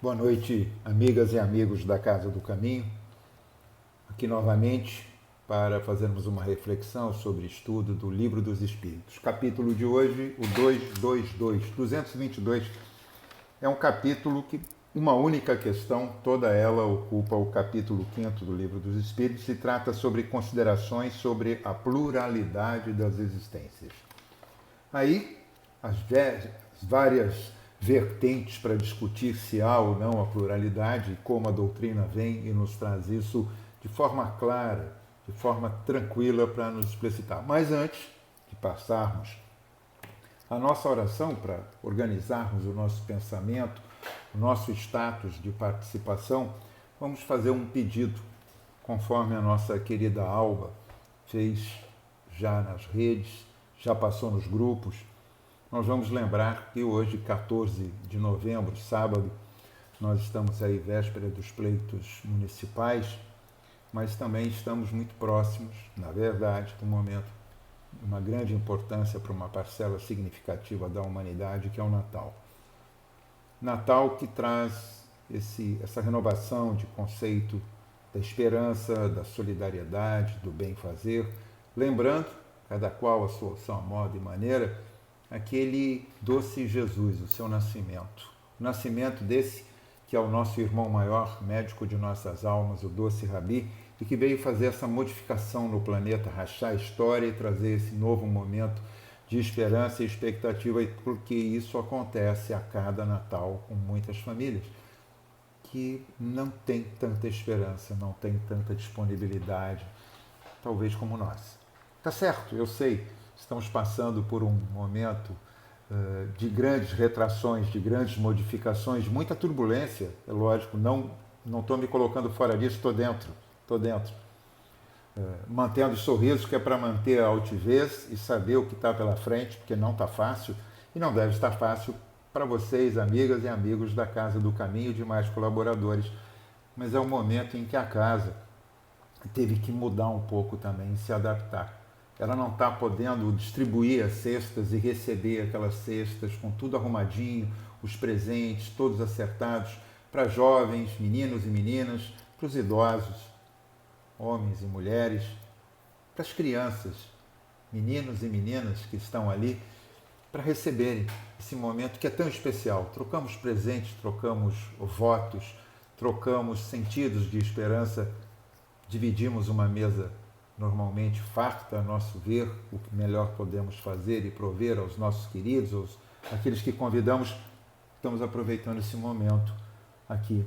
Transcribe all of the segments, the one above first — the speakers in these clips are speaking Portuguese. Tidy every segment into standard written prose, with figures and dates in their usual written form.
Boa noite, amigas e amigos da Casa do Caminho. Aqui novamente para fazermos uma reflexão sobre estudo do Livro dos Espíritos. Capítulo de hoje, o 222 é um capítulo que uma única questão, toda ela ocupa o capítulo 5º do Livro dos Espíritos e trata sobre considerações sobre a pluralidade das existências. Aí, as várias vertentes para discutir se há ou não a pluralidade e como a doutrina vem e nos traz isso de forma clara, de forma tranquila para nos explicitar. Mas antes de passarmos a nossa oração para organizarmos o nosso pensamento, o nosso status de participação, vamos fazer um pedido, conforme a nossa querida Alba fez já nas redes, já passou nos grupos. Nós vamos lembrar que hoje, 14 de novembro, sábado, nós estamos aí véspera dos pleitos municipais, mas também estamos muito próximos, na verdade, do momento de uma grande importância para uma parcela significativa da humanidade, que é o Natal. Natal que traz essa renovação de conceito da esperança, da solidariedade, do bem-fazer, lembrando, cada qual a sua modo e maneira, aquele doce Jesus, o seu nascimento. O nascimento desse que é o nosso irmão maior, médico de nossas almas, o doce Rabi, e que veio fazer essa modificação no planeta, rachar a história e trazer esse novo momento de esperança e expectativa, porque isso acontece a cada Natal com muitas famílias que não têm tanta esperança, não têm tanta disponibilidade, talvez como nós. Tá certo, eu sei, estamos passando por um momento de grandes retrações, de grandes modificações, de muita turbulência, é lógico, não estou me colocando fora disso, estou dentro. Mantendo os sorrisos, que é para manter a altivez e saber o que está pela frente, porque não está fácil, e não deve estar fácil para vocês, amigas e amigos da Casa do Caminho e demais colaboradores, mas é um momento em que a casa teve que mudar um pouco também, se adaptar. Ela não está podendo distribuir as cestas e receber aquelas cestas com tudo arrumadinho, os presentes todos acertados para jovens, meninos e meninas, para os idosos, homens e mulheres, para as crianças, meninos e meninas que estão ali para receberem esse momento que é tão especial. Trocamos presentes, trocamos votos, trocamos sentidos de esperança, dividimos uma mesa normalmente farta, a nosso ver, o que melhor podemos fazer e prover aos nossos queridos, àqueles que convidamos. Estamos aproveitando esse momento aqui,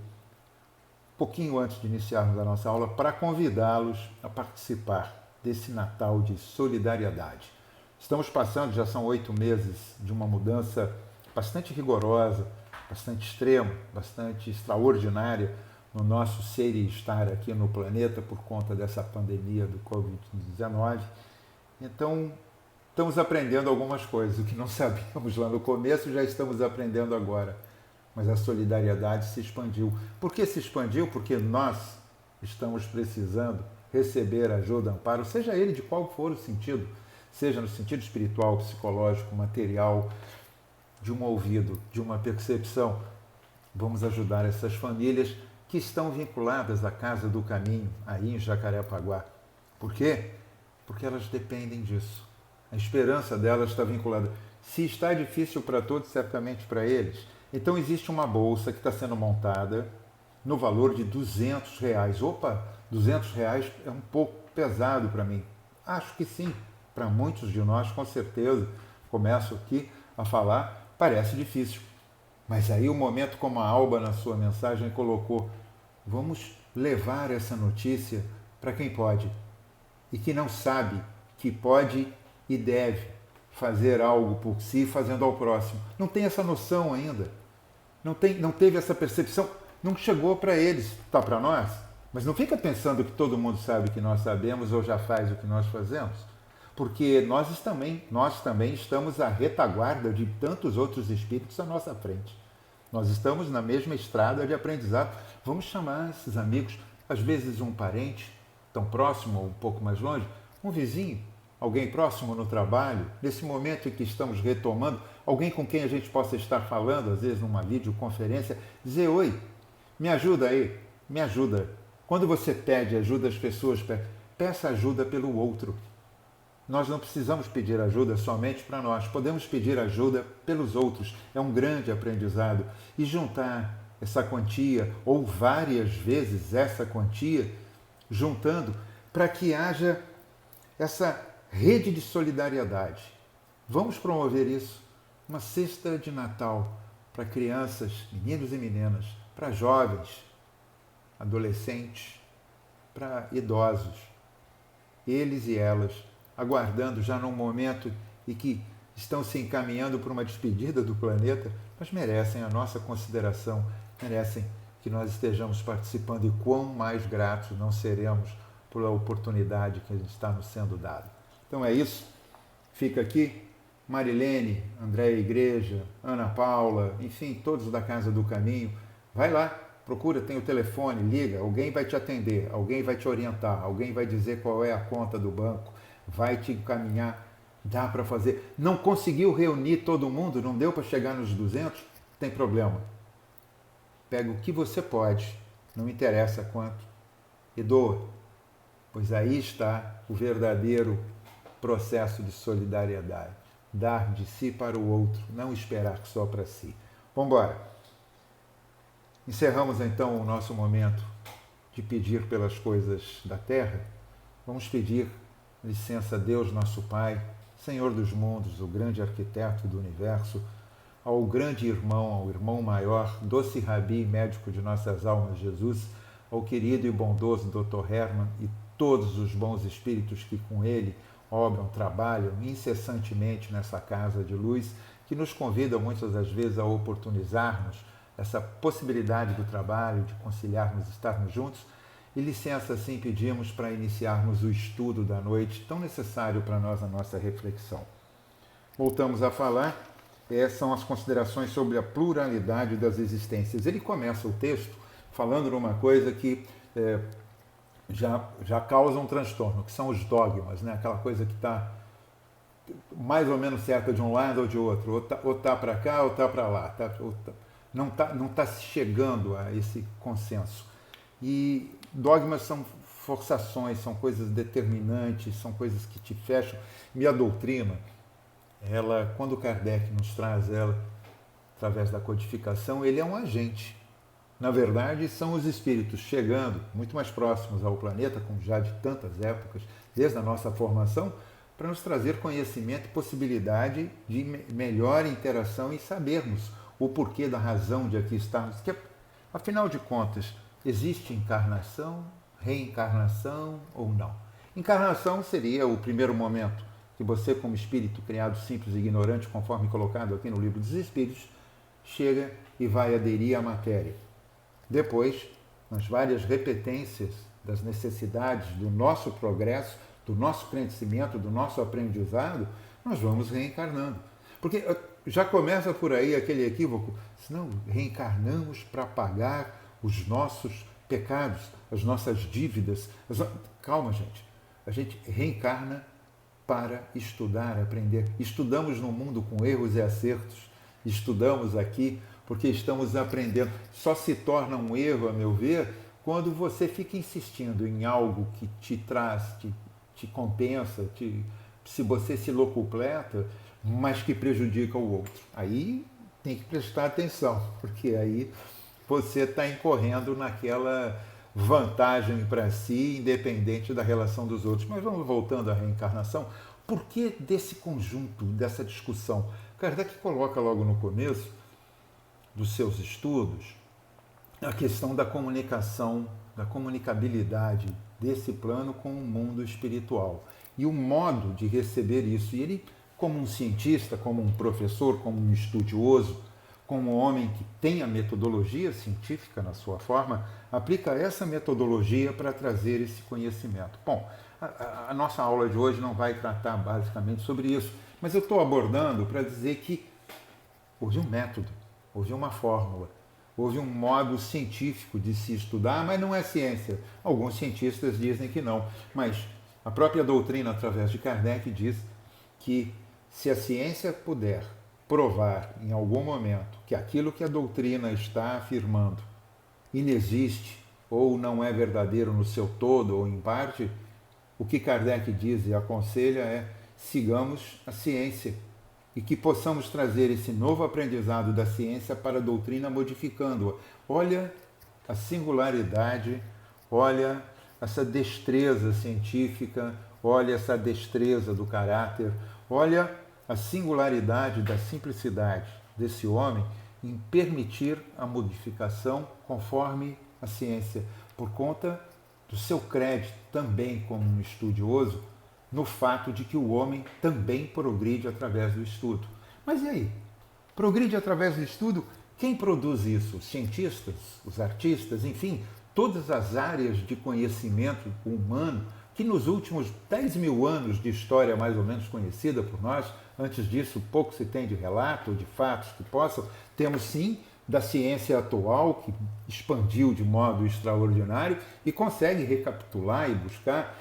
pouquinho antes de iniciarmos a nossa aula, para convidá-los a participar desse Natal de solidariedade. Estamos passando, já são 8 meses, de uma mudança bastante rigorosa, bastante extrema, bastante extraordinária no nosso ser e estar aqui no planeta por conta dessa pandemia do Covid-19. Então, estamos aprendendo algumas coisas. O que não sabíamos lá no começo, já estamos aprendendo agora. Mas a solidariedade se expandiu. Por que se expandiu? Porque nós estamos precisando receber ajuda, amparo, seja ele de qual for o sentido, seja no sentido espiritual, psicológico, material, de um ouvido, de uma percepção. Vamos ajudar essas famílias que estão vinculadas à Casa do Caminho, aí em Jacarepaguá. Por quê? Porque elas dependem disso. A esperança delas está vinculada. Se está difícil para todos, certamente para eles. Então existe uma bolsa que está sendo montada no valor de R$ 200. Opa, R$ 200 é um pouco pesado para mim. Acho que sim, para muitos de nós, com certeza. Começo aqui a falar, parece difícil. Mas aí o momento, como a Alba na sua mensagem colocou, vamos levar essa notícia para quem pode e que não sabe que pode e deve fazer algo por si, fazendo ao próximo. Não tem essa noção ainda, não teve essa percepção, não chegou para eles, está para nós. Mas não fica pensando que todo mundo sabe o que nós sabemos ou já faz o que nós fazemos, porque nós também estamos à retaguarda de tantos outros espíritos à nossa frente. Nós estamos na mesma estrada de aprendizado. Vamos chamar esses amigos, às vezes um parente, tão próximo ou um pouco mais longe, um vizinho, alguém próximo no trabalho, nesse momento em que estamos retomando, alguém com quem a gente possa estar falando, às vezes numa videoconferência, dizer: oi, me ajuda aí, me ajuda. Quando você pede ajuda, as pessoas peça ajuda pelo outro. Nós não precisamos pedir ajuda somente para nós, podemos pedir ajuda pelos outros. É um grande aprendizado. E juntar essa quantia, ou várias vezes essa quantia, juntando, para que haja essa rede de solidariedade. Vamos promover isso. Uma cesta de Natal para crianças, meninos e meninas, para jovens, adolescentes, para idosos. Eles e elas, aguardando já num momento em que estão se encaminhando para uma despedida do planeta, mas merecem a nossa consideração, merecem que nós estejamos participando, e quão mais gratos não seremos pela oportunidade que está nos sendo dada. Então é isso, fica aqui Marilene, Andréia Igreja, Ana Paula, enfim, todos da Casa do Caminho. Vai lá, procura, tem o telefone, liga, alguém vai te atender, alguém vai te orientar, alguém vai dizer qual é a conta do banco, vai te encaminhar, dá para fazer. Não conseguiu reunir todo mundo, não deu para chegar nos 200? Tem problema. Pega o que você pode, não interessa quanto, e doa. Pois aí está o verdadeiro processo de solidariedade. Dar de si para o outro, não esperar só para si. Vamos embora. Encerramos então o nosso momento de pedir pelas coisas da terra. Vamos pedir licença a Deus, nosso Pai, Senhor dos mundos, o grande arquiteto do universo, ao grande irmão, ao irmão maior, doce Rabi, médico de nossas almas, Jesus, ao querido e bondoso Dr. Herman e todos os bons espíritos que com ele obram, trabalham incessantemente nessa casa de luz, que nos convidam muitas das vezes a oportunizarmos essa possibilidade do trabalho, de conciliarmos, estarmos juntos. E licença, assim, pedimos para iniciarmos o estudo da noite, tão necessário para nós, a nossa reflexão. Voltamos a falar, são as considerações sobre a pluralidade das existências. Ele começa o texto falando numa coisa que já causa um transtorno, que são os dogmas, né? Aquela coisa que está mais ou menos certa de um lado ou de outro, ou está para cá ou está para lá, não tá se chegando a esse consenso. E dogmas são forçações, são coisas determinantes, são coisas que te fecham. E a doutrina, ela, quando Kardec nos traz ela, através da codificação, ele é um agente. Na verdade, são os espíritos chegando muito mais próximos ao planeta, como já de tantas épocas, desde a nossa formação, para nos trazer conhecimento e possibilidade de melhor interação e sabermos o porquê da razão de aqui estarmos. Que, afinal de contas, existe encarnação, reencarnação ou não? Encarnação seria o primeiro momento que você, como espírito criado simples e ignorante, conforme colocado aqui no Livro dos Espíritos, chega e vai aderir à matéria. Depois, nas várias repetências das necessidades do nosso progresso, do nosso crescimento, do nosso aprendizado, nós vamos reencarnando. Porque já começa por aí aquele equívoco, senão reencarnamos para pagar os nossos pecados, as nossas dívidas. Calma, gente. A gente reencarna para estudar, aprender. Estudamos no mundo com erros e acertos. Estudamos aqui porque estamos aprendendo. Só se torna um erro, a meu ver, quando você fica insistindo em algo que te traz, te compensa, se você se locupleta, mas que prejudica o outro. Aí tem que prestar atenção, porque aí você está incorrendo naquela vantagem para si, independente da relação dos outros. Mas vamos voltando à reencarnação. Por que desse conjunto, dessa discussão? Kardec coloca logo no começo dos seus estudos a questão da comunicação, da comunicabilidade desse plano com o mundo espiritual e o modo de receber isso. E ele, como um cientista, como um professor, como um estudioso, como um homem que tem a metodologia científica na sua forma, aplica essa metodologia para trazer esse conhecimento. Bom, a nossa aula de hoje não vai tratar basicamente sobre isso, mas eu estou abordando para dizer que houve um método, houve uma fórmula, houve um modo científico de se estudar, mas não é ciência. Alguns cientistas dizem que não, mas A própria doutrina, através de Kardec, diz que se a ciência puder provar em algum momento que aquilo que a doutrina está afirmando inexiste ou não é verdadeiro no seu todo ou em parte, o que Kardec diz e aconselha é: sigamos a ciência e que possamos trazer esse novo aprendizado da ciência para a doutrina, modificando-a. Olha a singularidade, olha essa destreza científica, olha essa destreza do caráter, olha a singularidade da simplicidade desse homem em permitir a modificação conforme a ciência, por conta do seu crédito também como um estudioso, no fato de que o homem também progride através do estudo. Mas e aí? Progride através do estudo? Quem produz isso? Os cientistas, os artistas, enfim, todas as áreas de conhecimento humano que nos últimos 10 mil anos de história mais ou menos conhecida por nós, antes disso pouco se tem de relato, de fatos que possam, temos sim da ciência atual, que expandiu de modo extraordinário e consegue recapitular e buscar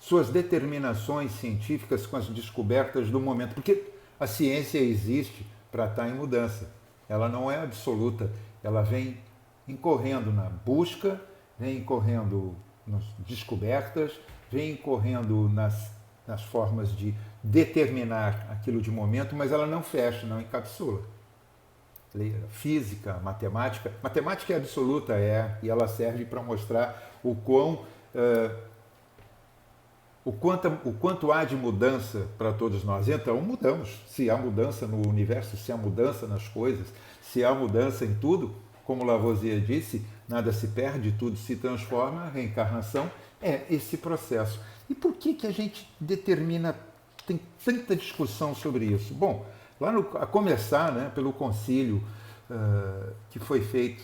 suas determinações científicas com as descobertas do momento, porque a ciência existe para estar em mudança. Ela não é absoluta, ela vem incorrendo na busca, vem incorrendo nas descobertas, vem incorrendo nas formas de determinar aquilo de momento, mas ela não fecha, não encapsula. Física, matemática. Matemática é absoluta, e ela serve para mostrar o quanto há de mudança para todos nós. Então, mudamos. Se há mudança no universo, se há mudança nas coisas, se há mudança em tudo, como Lavoisier disse, nada se perde, tudo se transforma, a reencarnação é esse processo. E por que a gente determina, tem tanta discussão sobre isso? Bom, lá a começar, né, pelo concílio que foi feito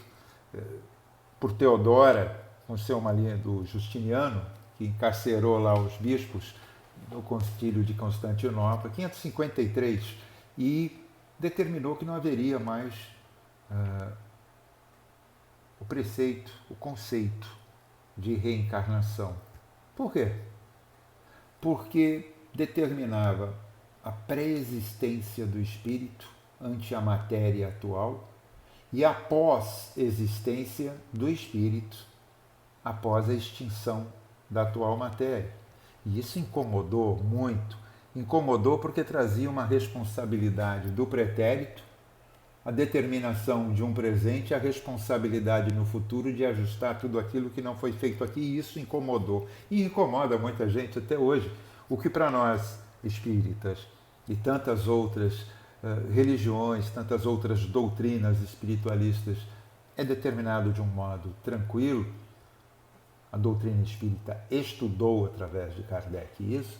por Teodora, com seu malinha do Justiniano, que encarcerou lá os bispos no concílio de Constantinopla, 553, e determinou que não haveria mais o preceito, o conceito de reencarnação. Por quê? Porque determinava a pré-existência do espírito ante a matéria atual e a pós-existência do espírito após a extinção da atual matéria. E isso incomodou muito. Incomodou porque trazia uma responsabilidade do pretérito, a determinação de um presente e a responsabilidade no futuro de ajustar tudo aquilo que não foi feito aqui, e isso incomodou. E incomoda muita gente até hoje. O que para nós, espíritas, e tantas outras religiões, tantas outras doutrinas espiritualistas, é determinado de um modo tranquilo, a doutrina espírita estudou através de Kardec isso,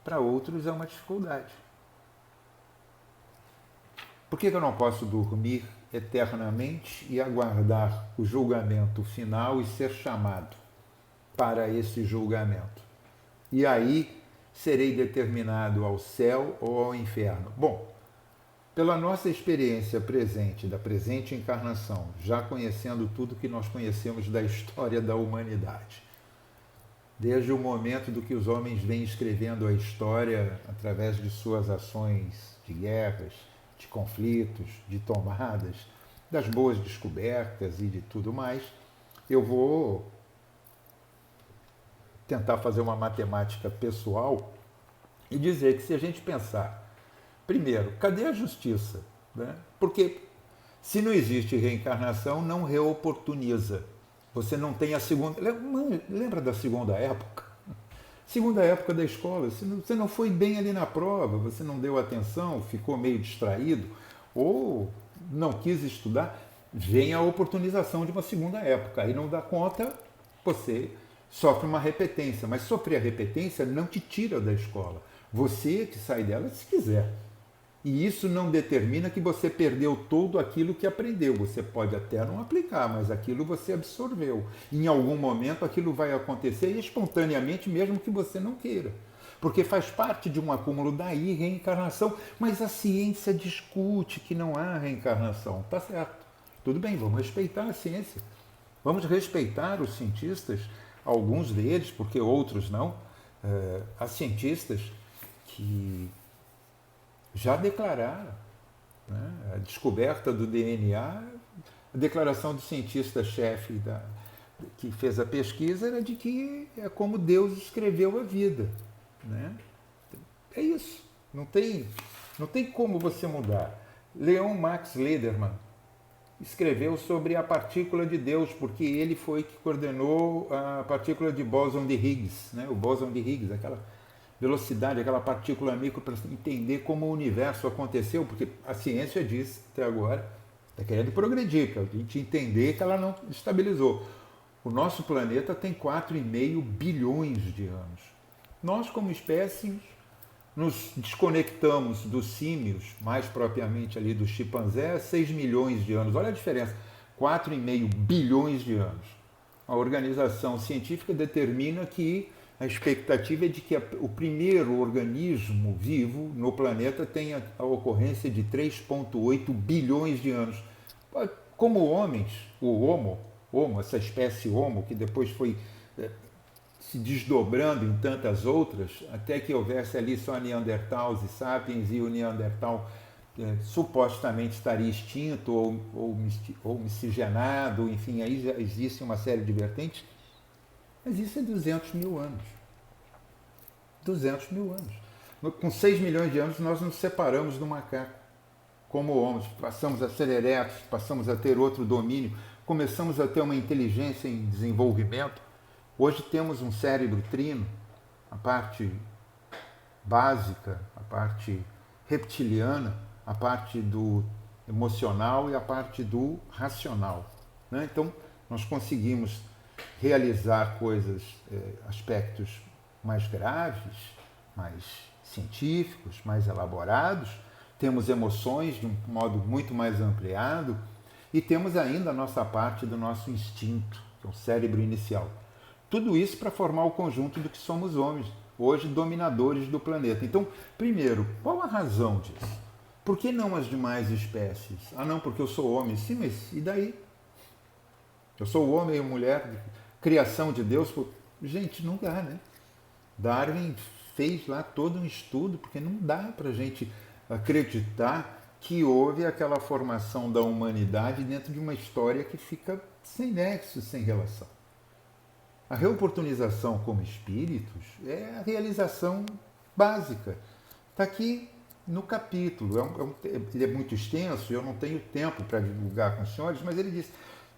para outros é uma dificuldade. Por que eu não posso dormir eternamente e aguardar o julgamento final e ser chamado para esse julgamento? E aí serei determinado ao céu ou ao inferno? Bom, pela nossa experiência presente, da presente encarnação, já conhecendo tudo que nós conhecemos da história da humanidade, desde o momento do que os homens vêm escrevendo a história através de suas ações de guerras, de conflitos, de tomadas, das boas descobertas e de tudo mais, eu vou tentar fazer uma matemática pessoal e dizer que se a gente pensar, primeiro, cadê a justiça? Né? Porque se não existe reencarnação, não reoportuniza. Você não tem a segunda... Lembra da segunda época? Segunda época da escola, você não foi bem ali na prova, você não deu atenção, ficou meio distraído, ou não quis estudar, vem a oportunização de uma segunda época. Aí não dá conta, você sofre uma repetência. Mas sofrer a repetência não te tira da escola. Você que sai dela se quiser. E isso não determina que você perdeu tudo aquilo que aprendeu. Você pode até não aplicar, mas aquilo você absorveu. Em algum momento aquilo vai acontecer espontaneamente, mesmo que você não queira. Porque faz parte de um acúmulo, daí reencarnação. Mas a ciência discute que não há reencarnação. Tá certo. Tudo bem, vamos respeitar a ciência. Vamos respeitar os cientistas, alguns deles, porque outros não. Há cientistas que já declararam, né, a descoberta do DNA, a declaração do cientista-chefe que fez a pesquisa era de que é como Deus escreveu a vida. Né? É isso. Não tem como você mudar. Leon Max Lederman escreveu sobre a partícula de Deus, porque ele foi que coordenou a partícula de bóson de Higgs, né? O bóson de Higgs, aquela velocidade, aquela partícula micro, para entender como o universo aconteceu, porque a ciência diz até agora, está querendo progredir, para a gente entender que ela não estabilizou. O nosso planeta tem 4,5 bilhões de anos. Nós, como espécie, nos desconectamos dos símios, mais propriamente ali do chimpanzé, há 6 milhões de anos. Olha a diferença, 4,5 bilhões de anos. A organização científica determina que a expectativa é de que o primeiro organismo vivo no planeta tenha a ocorrência de 3,8 bilhões de anos. Como homens, o Homo, essa espécie Homo, que depois foi se desdobrando em tantas outras, até que houvesse ali só Neandertals e Sapiens, e o Neandertal supostamente estaria extinto ou miscigenado, enfim, aí já existe uma série de vertentes, mas isso é 200 mil anos. 200 mil anos. Com 6 milhões de anos nós nos separamos do macaco, como homens, passamos a ser eretos, passamos a ter outro domínio, começamos a ter uma inteligência em desenvolvimento. Hoje temos um cérebro trino, a parte básica, a parte reptiliana, a parte do emocional e a parte do racional. Né? Então, nós conseguimos realizar coisas, aspectos mais graves, mais científicos, mais elaborados, temos emoções de um modo muito mais ampliado e temos ainda a nossa parte do nosso instinto, que é o cérebro inicial. Tudo isso para formar o conjunto do que somos homens, hoje dominadores do planeta. Então, primeiro, qual a razão disso? Por que não as demais espécies? Ah, não, porque eu sou homem. Sim, mas e daí? Eu sou homem e mulher, criação de Deus. Gente, não dá, né? Darwin fez lá todo um estudo, porque não dá para a gente acreditar que houve aquela formação da humanidade dentro de uma história que fica sem nexo, sem relação. A reoportunização como espíritos é a realização básica. Está aqui no capítulo. Ele é muito extenso, eu não tenho tempo para divulgar com os senhores, mas ele diz,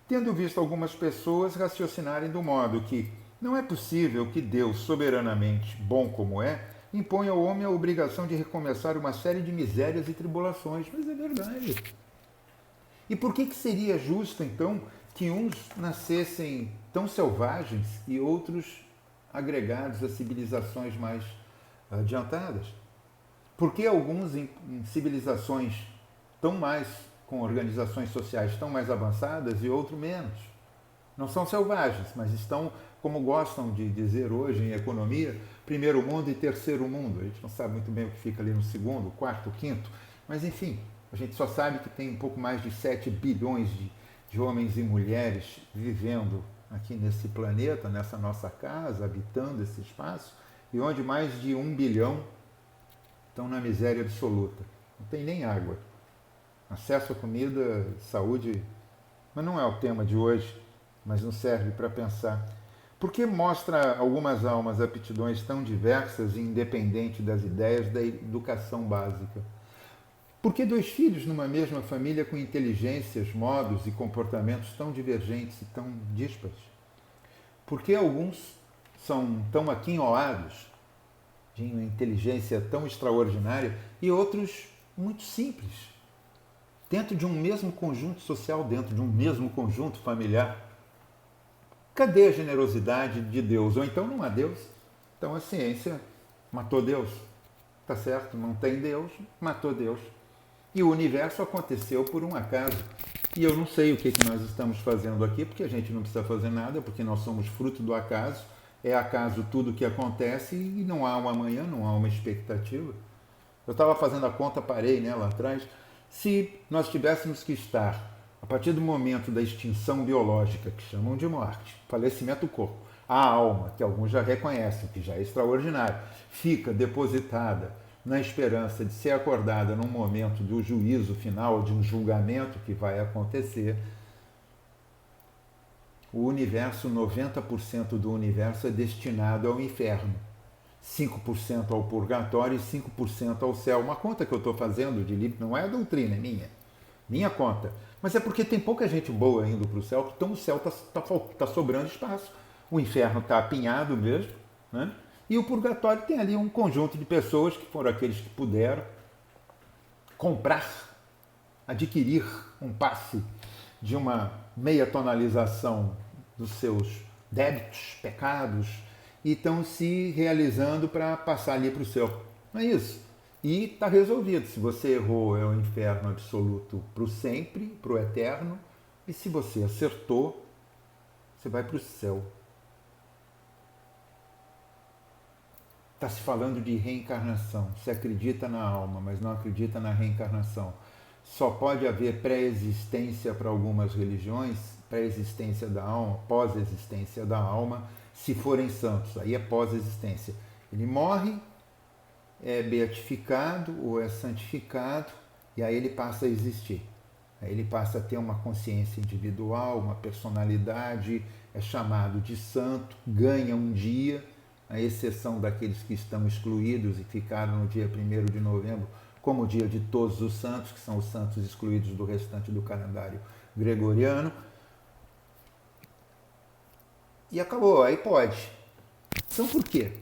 tendo visto algumas pessoas raciocinarem do modo que não é possível que Deus, soberanamente bom como é, imponha ao homem a obrigação de recomeçar uma série de misérias e tribulações. Mas é verdade. E por que seria justo, então, que uns nascessem tão selvagens e outros agregados a civilizações mais adiantadas? Por que alguns em civilizações tão mais, com organizações sociais tão mais avançadas e outros menos? Não são selvagens, mas estão, como gostam de dizer hoje em economia, primeiro mundo e terceiro mundo. A gente não sabe muito bem o que fica ali no segundo, quarto, quinto, mas enfim, a gente só sabe que tem um pouco mais de 7 bilhões de homens e mulheres vivendo aqui nesse planeta, nessa nossa casa, habitando esse espaço, e onde mais de 1 bilhão estão na miséria absoluta. Não tem nem água. Acesso à comida, saúde, mas não é o tema de hoje, mas nos serve para pensar. Por que mostra algumas almas aptidões tão diversas e independente das ideias da educação básica? Por que 2 filhos numa mesma família com inteligências, modos e comportamentos tão divergentes e tão díspares? Por que alguns são tão aquinhoados, de uma inteligência tão extraordinária, e outros muito simples, dentro de um mesmo conjunto social, dentro de um mesmo conjunto familiar? Cadê a generosidade de Deus? Ou então não há Deus? Então a ciência matou Deus. Tá certo? Não tem Deus, matou Deus. E o universo aconteceu por um acaso. E eu não sei o que nós estamos fazendo aqui, porque a gente não precisa fazer nada, porque nós somos fruto do acaso. É acaso tudo o que acontece e não há um amanhã, não há uma expectativa. Eu estava fazendo a conta, parei, né, lá atrás. Se nós tivéssemos que estar A partir do momento da extinção biológica, que chamam de morte, falecimento do corpo, a alma, que alguns já reconhecem, que já é extraordinário, fica depositada na esperança de ser acordada num momento do juízo final, de um julgamento que vai acontecer. O universo, 90% do universo é destinado ao inferno. 5% ao purgatório e 5% ao céu. Uma conta que eu estou fazendo de livro, não é a doutrina, é minha conta. Mas é porque tem pouca gente boa indo para o céu, então o céu está sobrando espaço. O inferno está apinhado mesmo, né? E o purgatório tem ali um conjunto de pessoas que foram aqueles que puderam comprar, adquirir um passe de uma meia tonalização dos seus débitos, pecados, e estão se realizando para passar ali para o céu. Não é isso? E está resolvido. Se você errou, é o inferno absoluto para o sempre, para o eterno. E se você acertou, você vai para o céu. Está se falando de reencarnação. Você acredita na alma, mas não acredita na reencarnação. Só pode haver pré-existência para algumas religiões, pré-existência da alma, pós-existência da alma, se forem santos. Aí é pós-existência. Ele morre, é beatificado ou é santificado, e aí ele passa a existir. Aí ele passa a ter uma consciência individual, uma personalidade, é chamado de santo, ganha um dia, à exceção daqueles que estão excluídos e ficaram no dia 1º de novembro, como o dia de todos os santos, que são os santos excluídos do restante do calendário gregoriano. E acabou, aí pode. Então por quê?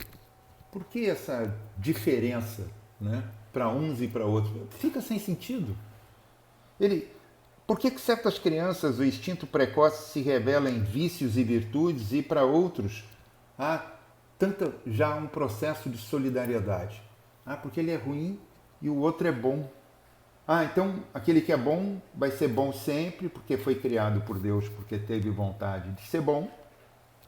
Por que essa diferença, né, para uns e para outros? Fica sem sentido. Por que certas crianças o instinto precoce se revela em vícios e virtudes e para outros há já um processo de solidariedade? Porque ele é ruim e o outro é bom. Então aquele que é bom vai ser bom sempre porque foi criado por Deus, porque teve vontade de ser bom.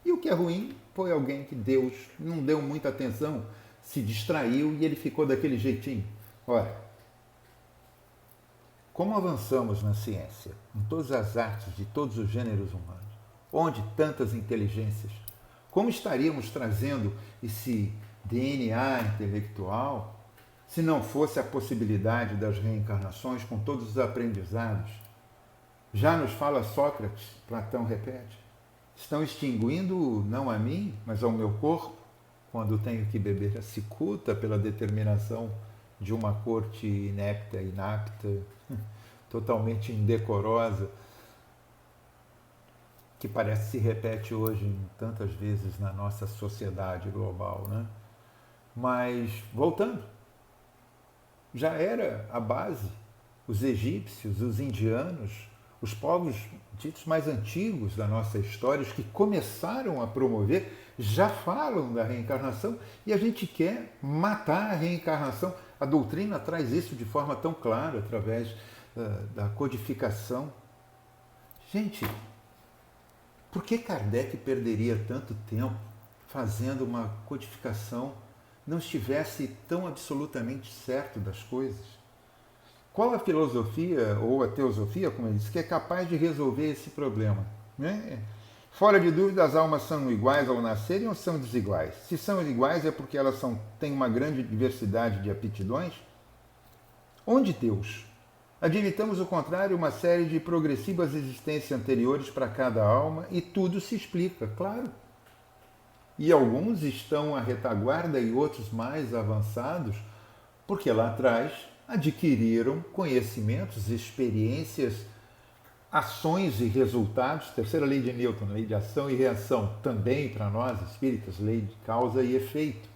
E o que é ruim foi alguém que Deus não deu muita atenção, se distraiu e ele ficou daquele jeitinho. Ora, como avançamos na ciência, em todas as artes de todos os gêneros humanos, onde tantas inteligências, como estaríamos trazendo esse DNA intelectual se não fosse a possibilidade das reencarnações com todos os aprendizados? Já nos fala Sócrates, Platão repete. Estão extinguindo não a mim, mas ao meu corpo, quando tenho que beber a cicuta pela determinação de uma corte inepta, inapta, totalmente indecorosa, que parece se repete hoje tantas vezes na nossa sociedade global, né? Mas, voltando, já era a base, os egípcios, os indianos, os povos ditos mais antigos da nossa história, os que começaram a promover, já falam da reencarnação e a gente quer matar a reencarnação. A doutrina traz isso de forma tão clara, através da codificação. Gente, por que Kardec perderia tanto tempo fazendo uma codificação, não estivesse tão absolutamente certo das coisas? Qual a filosofia, ou a teosofia, como ele diz, que é capaz de resolver esse problema? Né? Fora de dúvida, as almas são iguais ao nascerem ou são desiguais? Se são iguais, é porque elas têm uma grande diversidade de aptidões? Onde Deus? Admitamos o contrário, uma série de progressivas existências anteriores para cada alma e tudo se explica, claro. E alguns estão à retaguarda e outros mais avançados, porque lá atrás adquiriram conhecimentos, experiências, ações e resultados. Terceira lei de Newton, lei de ação e reação, também para nós espíritas, lei de causa e efeito.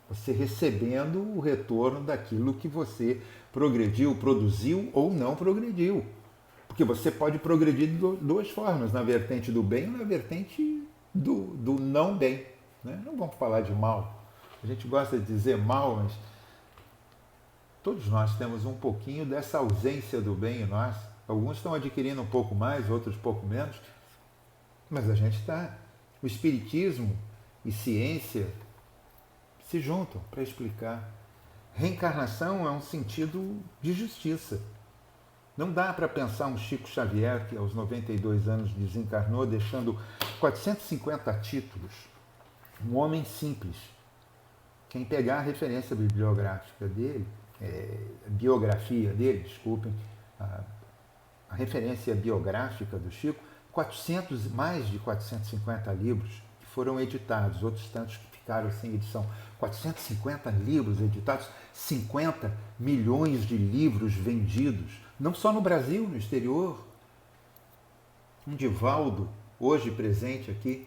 Você recebendo o retorno daquilo que você progrediu, produziu ou não progrediu. Porque você pode progredir de duas formas, na vertente do bem ou na vertente do não bem. Né? Não vamos falar de mal. A gente gosta de dizer mal, mas todos nós temos um pouquinho dessa ausência do bem em nós. Alguns estão adquirindo um pouco mais, outros um pouco menos, mas a gente está. O Espiritismo e ciência se juntam para explicar. Reencarnação é um sentido de justiça. Não dá para pensar um Chico Xavier que aos 92 anos desencarnou, deixando 450 títulos. Um homem simples. Quem pegar a referência bibliográfica dele, biografia dele, desculpem, a referência biográfica do Chico, mais de 450 livros que foram editados, outros tantos que ficaram sem edição. 450 livros editados, 50 milhões de livros vendidos, não só no Brasil, no exterior. Um Divaldo, hoje presente aqui,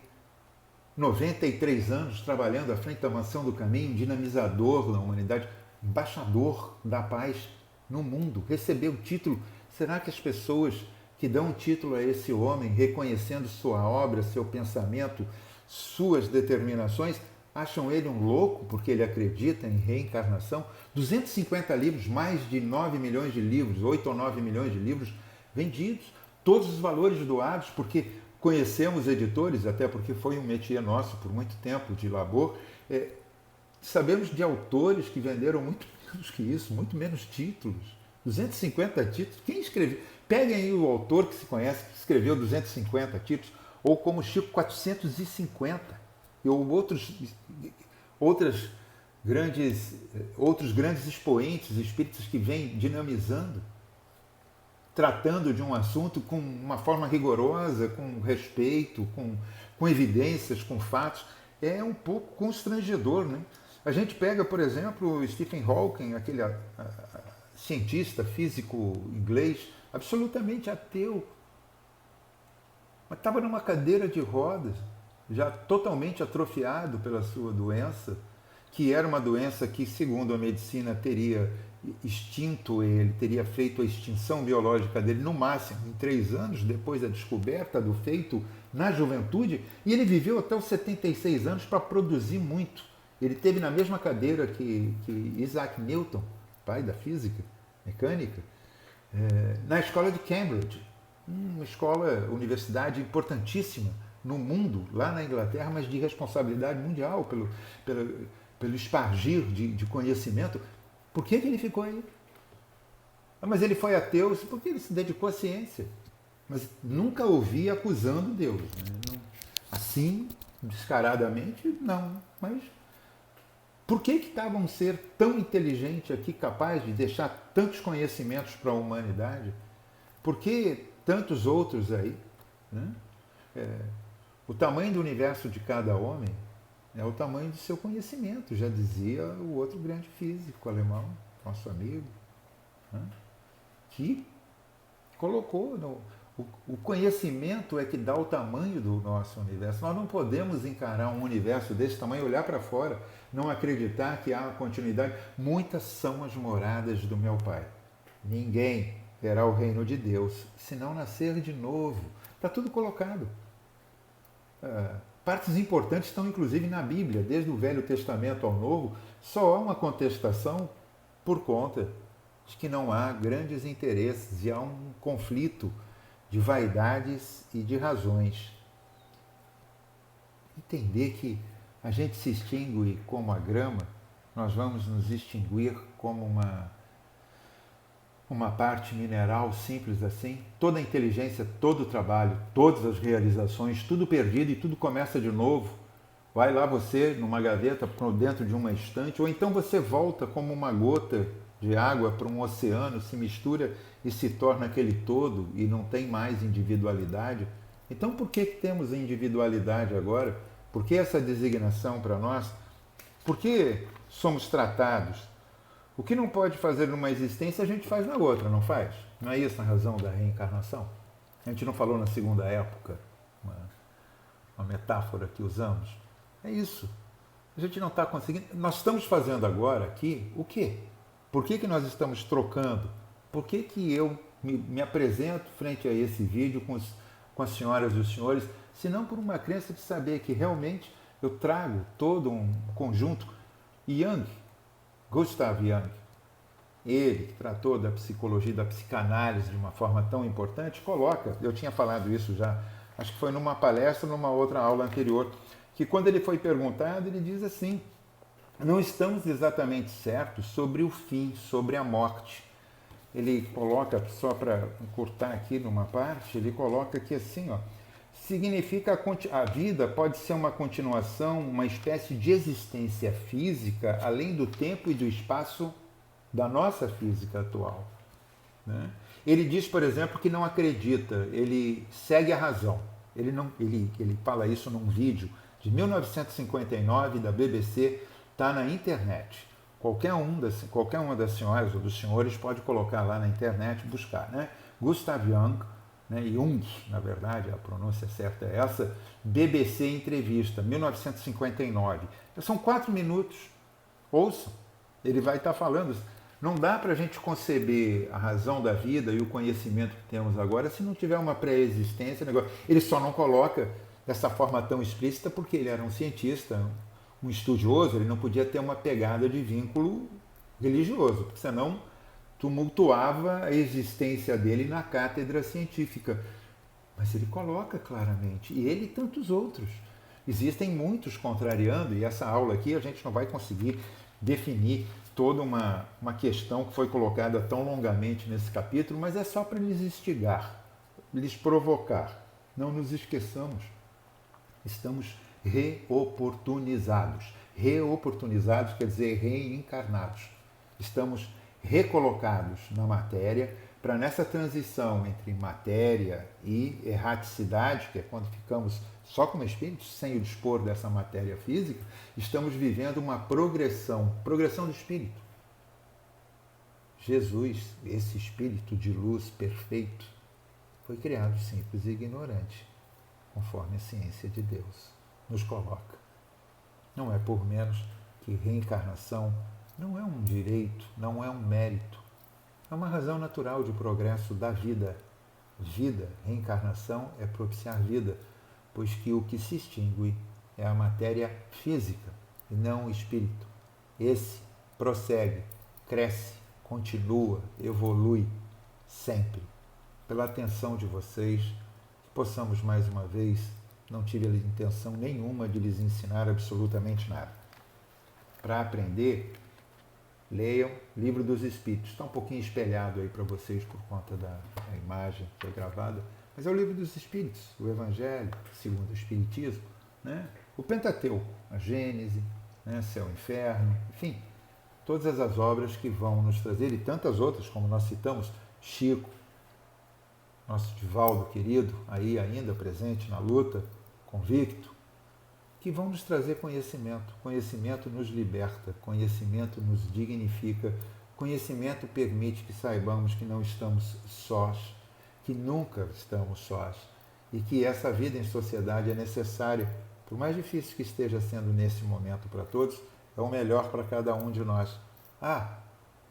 93 anos trabalhando à frente da Mansão do Caminho, dinamizador da humanidade, embaixador da paz no mundo, recebeu o título. Será que as pessoas que dão título a esse homem, reconhecendo sua obra, seu pensamento, suas determinações, acham ele um louco porque ele acredita em reencarnação? 250 livros, mais de 9 milhões de livros, 8 ou 9 milhões de livros vendidos, todos os valores doados, porque conhecemos editores, até porque foi um métier nosso por muito tempo de labor, sabemos de autores que venderam muito menos que isso, muito menos títulos. 250 títulos. Quem escreveu? Peguem aí o autor que se conhece, que escreveu 250 títulos, ou como Chico, 450. Ou outros grandes expoentes espíritas que vêm dinamizando, tratando de um assunto com uma forma rigorosa, com respeito, com evidências, com fatos. É um pouco constrangedor, né? A gente pega, por exemplo, o Stephen Hawking, aquele cientista físico inglês, absolutamente ateu, mas estava numa cadeira de rodas, já totalmente atrofiado pela sua doença, que era uma doença que, segundo a medicina, teria extinto ele, teria feito a extinção biológica dele no máximo em 3 anos, depois da descoberta do feito na juventude, e ele viveu até os 76 anos para produzir muito. Ele teve na mesma cadeira que Isaac Newton, pai da física mecânica, na escola de Cambridge, uma universidade importantíssima no mundo, lá na Inglaterra, mas de responsabilidade mundial pelo espargir de conhecimento. Por que ele ficou aí? Mas ele foi ateu porque ele se dedicou à ciência. Mas nunca ouvi acusando Deus. Né? Assim, descaradamente, não. Mas por que estava um ser tão inteligente aqui, capaz de deixar tantos conhecimentos para a humanidade? Por que tantos outros aí? Né? O tamanho do universo de cada homem é o tamanho do seu conhecimento, já dizia o outro grande físico alemão, nosso amigo, né? Que colocou o conhecimento é que dá o tamanho do nosso universo. Nós não podemos encarar um universo desse tamanho, olhar para fora, não acreditar que há continuidade. Muitas são as moradas do meu Pai. Ninguém verá o reino de Deus se não nascer de novo. Está tudo colocado. Partes importantes estão inclusive na Bíblia, desde o Velho Testamento ao Novo. Só há uma contestação por conta de que não há grandes interesses e há um conflito de vaidades e de razões. Entender que a gente se extingue como a grama, nós vamos nos extinguir como uma parte mineral simples assim, toda a inteligência, todo o trabalho, todas as realizações, tudo perdido e tudo começa de novo. Vai lá você numa gaveta, dentro de uma estante, ou então você volta como uma gota de água para um oceano, se mistura e se torna aquele todo e não tem mais individualidade. Então por que temos individualidade agora? Por que essa designação para nós? Por que somos tratados? O que não pode fazer numa existência, a gente faz na outra, não faz? Não é isso a razão da reencarnação? A gente não falou na segunda época, uma metáfora que usamos? É isso. A gente não está conseguindo. Nós estamos fazendo agora aqui o quê? Por que nós estamos trocando? Por que eu me apresento frente a esse vídeo com as senhoras e os senhores, se não por uma crença de saber que realmente eu trago todo um conjunto. Gustav Jung, ele que tratou da psicologia, da psicanálise de uma forma tão importante, coloca, eu tinha falado isso já, acho que foi numa palestra, numa outra aula anterior, que quando ele foi perguntado, ele diz assim: não estamos exatamente certos sobre o fim, sobre a morte. ele coloca, só para encurtar aqui numa parte, ele coloca que assim, ó, significa a vida pode ser uma continuação, uma espécie de existência física, além do tempo e do espaço da nossa física atual. Né? Ele diz, por exemplo, que não acredita, ele segue a razão. Ele fala isso num vídeo de 1959 da BBC, está na internet. Qualquer uma das senhoras ou dos senhores pode colocar lá na internet e buscar. Né? Gustav Jung, né? Jung, na verdade, a pronúncia certa é essa, BBC Entrevista, 1959. São 4 minutos. Ouçam, ele vai estar falando. Não dá para a gente conceber a razão da vida e o conhecimento que temos agora se não tiver uma pré-existência. Ele só não coloca dessa forma tão explícita porque ele era um cientista, um estudioso, ele não podia ter uma pegada de vínculo religioso, porque senão tumultuava a existência dele na cátedra científica. Mas ele coloca claramente, e ele e tantos outros. Existem muitos contrariando, e essa aula aqui a gente não vai conseguir definir toda uma questão que foi colocada tão longamente nesse capítulo, mas é só para lhes instigar, lhes provocar. Não nos esqueçamos, estamos reoportunizados. Reoportunizados quer dizer reencarnados. Estamos recolocados na matéria para nessa transição entre matéria e erraticidade, que é quando ficamos só como espíritos, sem o dispor dessa matéria física, estamos vivendo uma progressão do espírito. Jesus, esse espírito de luz perfeito, foi criado simples e ignorante, conforme a ciência de Deus nos coloca. Não é por menos que reencarnação não é um direito, não é um mérito, é uma razão natural de progresso da vida. Vida, reencarnação é propiciar vida, pois que o que se extingue é a matéria física e não o espírito. Esse prossegue, cresce, continua, evolui sempre. Pela atenção de vocês, que possamos mais uma vez, não tive intenção nenhuma de lhes ensinar absolutamente nada. Para aprender, leiam Livro dos Espíritos. Está um pouquinho espelhado aí para vocês por conta da imagem que foi gravada, mas é o Livro dos Espíritos, o Evangelho, segundo o Espiritismo, né? O Pentateuco, a Gênese, né? Céu e Inferno, enfim, todas as obras que vão nos trazer, e tantas outras, como nós citamos, Chico, nosso Divaldo querido, aí ainda presente na luta, convicto, que vão nos trazer conhecimento. Conhecimento nos liberta, conhecimento nos dignifica, conhecimento permite que saibamos que não estamos sós, que nunca estamos sós, e que essa vida em sociedade é necessária, por mais difícil que esteja sendo nesse momento para todos, é o melhor para cada um de nós.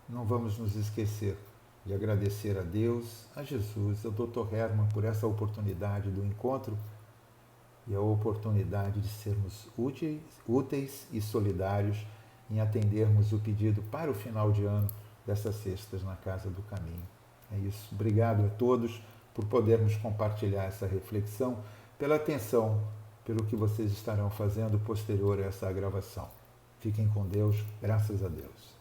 Não vamos nos esquecer de agradecer a Deus, a Jesus, ao Dr. Hermann por essa oportunidade do encontro e a oportunidade de sermos úteis e solidários em atendermos o pedido para o final de ano dessas cestas na Casa do Caminho. É isso. Obrigado a todos por podermos compartilhar essa reflexão, pela atenção, pelo que vocês estarão fazendo posterior a essa gravação. Fiquem com Deus, graças a Deus.